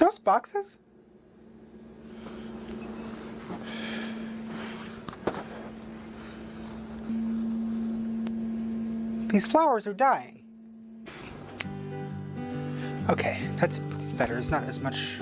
those boxes? These flowers are dying. Okay, that's better. It's not as much.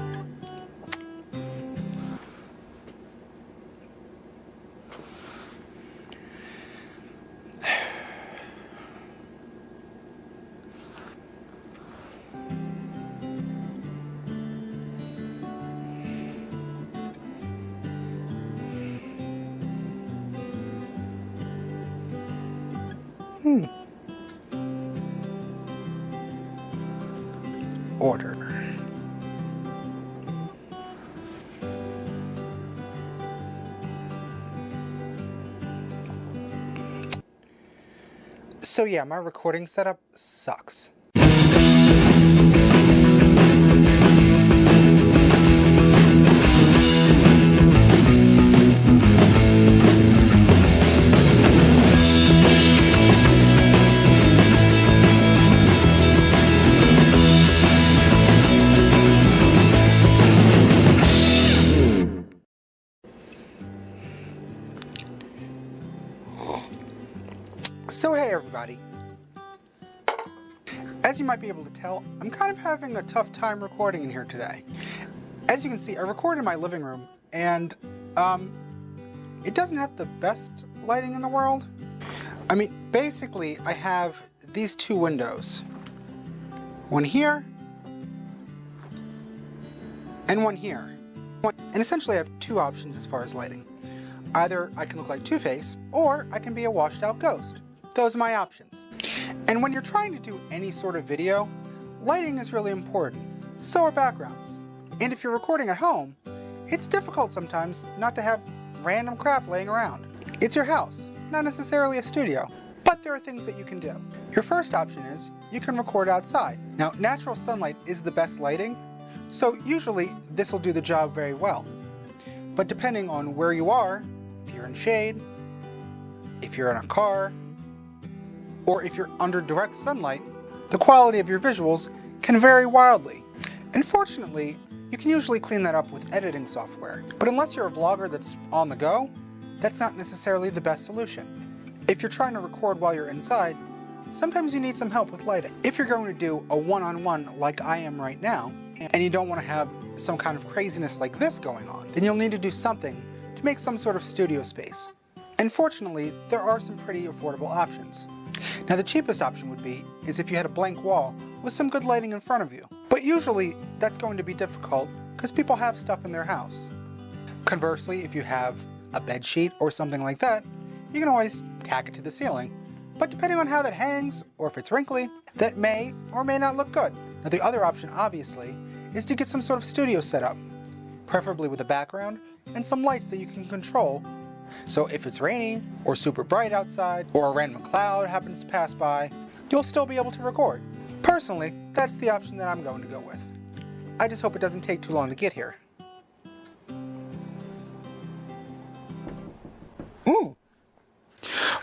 Order. So yeah, my recording setup sucks. So hey everybody, as you might be able to tell, I'm kind of having a tough time recording in here today. As you can see, I record in my living room and it doesn't have the best lighting in the world. I mean, basically I have these two windows, one here and one here. And essentially I have two options as far as lighting. Either I can look like Two-Face or I can be a washed out ghost. Those are my options. And when you're trying to do any sort of video, lighting is really important. So are backgrounds. And if you're recording at home, it's difficult sometimes not to have random crap laying around. It's your house, not necessarily a studio. But there are things that you can do. Your first option is you can record outside. Now, natural sunlight is the best lighting, so usually this will do the job very well. But depending on where you are, if you're in shade, if you're in a car, or if you're under direct sunlight, the quality of your visuals can vary wildly. And fortunately, you can usually clean that up with editing software. But unless you're a vlogger that's on the go, that's not necessarily the best solution. If you're trying to record while you're inside, sometimes you need some help with lighting. If you're going to do a one-on-one like I am right now, and you don't want to have some kind of craziness like this going on, then you'll need to do something to make some sort of studio space. And fortunately, there are some pretty affordable options. Now the cheapest option would be is if you had a blank wall with some good lighting in front of you. But usually that's going to be difficult because people have stuff in their house. Conversely, if you have a bed sheet or something like that, you can always tack it to the ceiling. But depending on how that hangs or if it's wrinkly, that may or may not look good. Now the other option obviously is to get some sort of studio set up, preferably with a background and some lights that you can control. So if it's rainy, or super bright outside, or a random cloud happens to pass by, you'll still be able to record. Personally, that's the option that I'm going to go with. I just hope it doesn't take too long to get here. Ooh!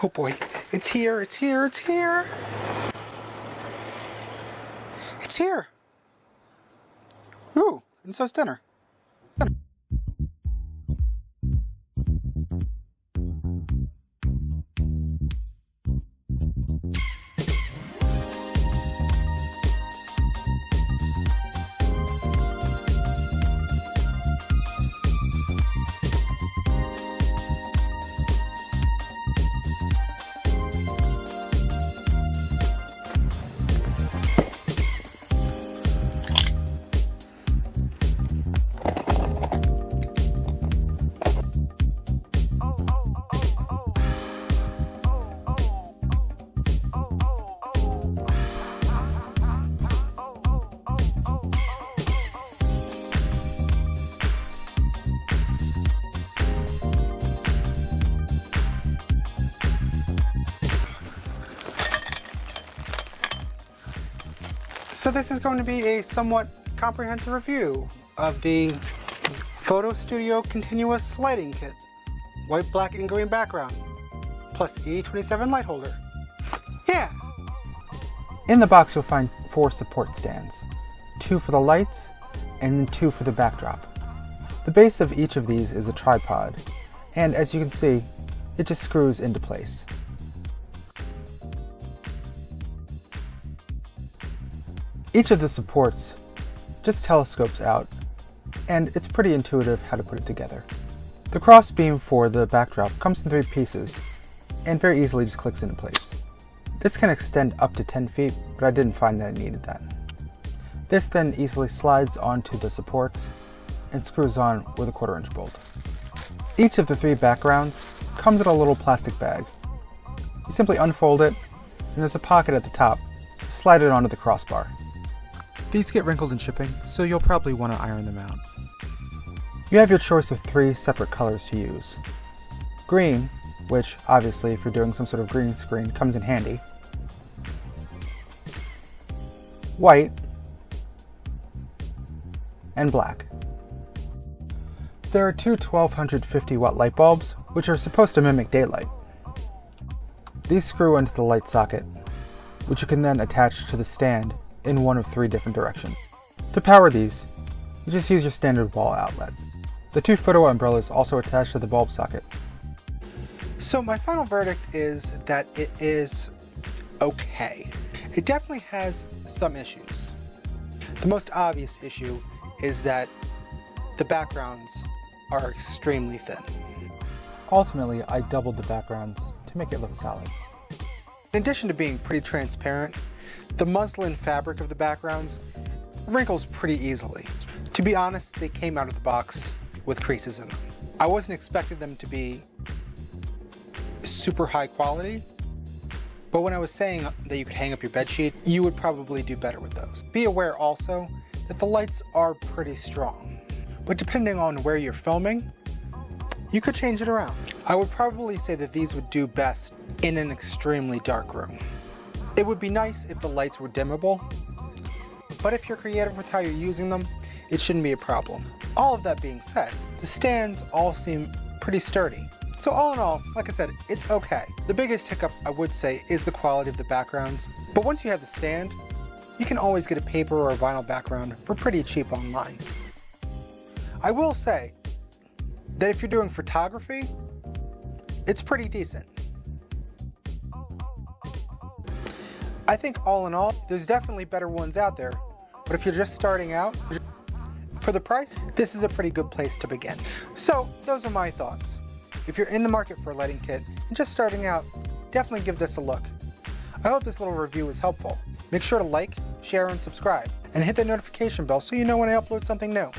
Oh boy, it's here, it's here, it's here! It's here! Ooh, and so's dinner. So this is going to be a somewhat comprehensive review of the Photo Studio Continuous Lighting Kit. White, black, and green background, plus E27 light holder. Yeah! In the box you'll find 4 support stands. 2 for the lights, and then 2 for the backdrop. The base of each of these is a tripod, and as you can see, it just screws into place. Each of the supports just telescopes out, and it's pretty intuitive how to put it together. The cross beam for the backdrop comes in 3 pieces, and very easily just clicks into place. This can extend up to 10 feet, but I didn't find that I needed that. This then easily slides onto the supports and screws on with a 1/4-inch bolt. Each of the 3 backgrounds comes in a little plastic bag. You simply unfold it, and there's a pocket at the top. Slide it onto the crossbar. These get wrinkled in shipping, so you'll probably want to iron them out. You have your choice of 3 separate colors to use. Green, which obviously if you're doing some sort of green screen comes in handy. White, and black. There are 2 1250 watt light bulbs, which are supposed to mimic daylight. These screw into the light socket, which you can then attach to the stand in one of 3 different directions. To power these, you just use your standard wall outlet. The 2 photo umbrellas also attach to the bulb socket. So my final verdict is that it is okay. It definitely has some issues. The most obvious issue is that the backgrounds are extremely thin. Ultimately, I doubled the backgrounds to make it look solid. In addition to being pretty transparent, the muslin fabric of the backgrounds wrinkles pretty easily. To be honest, they came out of the box with creases in them. I wasn't expecting them to be super high quality, but when I was saying that you could hang up your bedsheet, you would probably do better with those. Be aware also that the lights are pretty strong, but depending on where you're filming, you could change it around. I would probably say that these would do best in an extremely dark room. It would be nice if the lights were dimmable, but if you're creative with how you're using them, it shouldn't be a problem. All of that being said, the stands all seem pretty sturdy. So all in all, like I said, it's okay. The biggest hiccup I would say is the quality of the backgrounds, but once you have the stand, you can always get a paper or a vinyl background for pretty cheap online. I will say that if you're doing photography, it's pretty decent. I think all in all, there's definitely better ones out there, but if you're just starting out, for the price, this is a pretty good place to begin. So those are my thoughts. If you're in the market for a lighting kit and just starting out, definitely give this a look. I hope this little review was helpful. Make sure to like, share, and subscribe, and hit the notification bell so you know when I upload something new.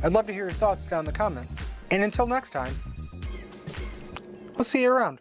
I'd love to hear your thoughts down in the comments. And until next time, I'll see you around.